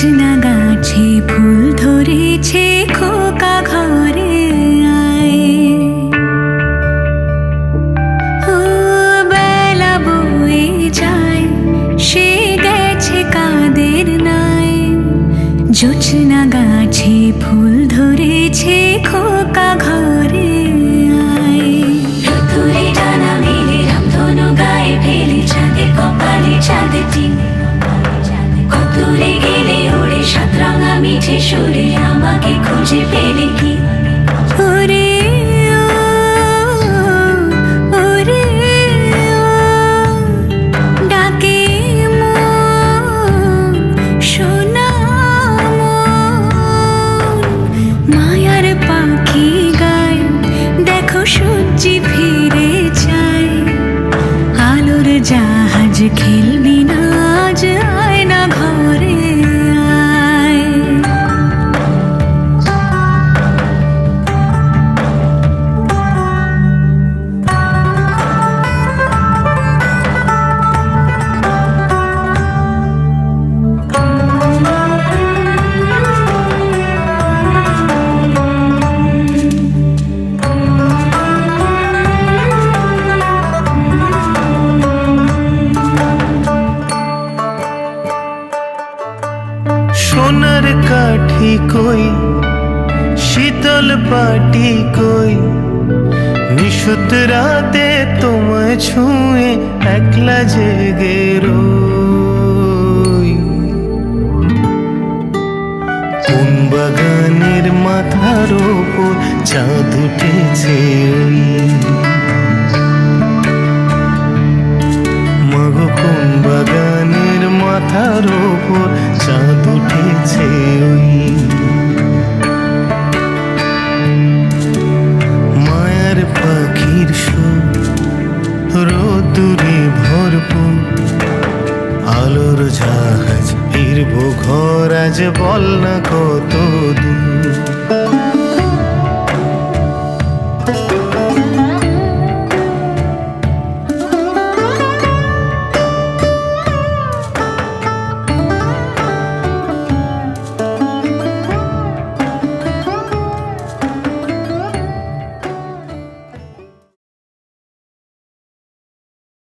জোছনা গাছে ফুল ধরেছে, খোকা ঘরে আয়। ও বেলা বয়ে যায়, সে গেছে কাদের নাই। জোছনা গাছে ফুল ধরেছে, খোকা ঘরে আয়। রতুরে ডানা মেলে রামধনু গায়ে ফেলে, চাঁদের কপালে চাঁদের টিন। কতরে গেলে ওড়ে সাতরাঙা মিঠে সুরে, আমাকে খুঁজে পেলে কি? ওরে ও, ওরে ও, ডাকে মন, সোনা মন। মায়ার পাখি গায়, দেখো সূর্যি ফিরে যায়। আলোর জাহাজ খেলবি না আজ, আয় না ঘরে আয়। সোনার কাঠি কই, শীতল পাটি কই, নিশুত রাতে তোমায় ছুঁয়ে একলা জেগে রই। কোন বাগানের মাথার ওপর চাঁদ উঠেছে ওই, মাগো কোন বাগানের মাথার ওপর চাঁদ উঠেছে ওই। মায়ার পাখির সুর, রোদ্দুরে ভরপুর, আলোর জাহাজ ফিরবো ঘর আজ, বল না কত দূর।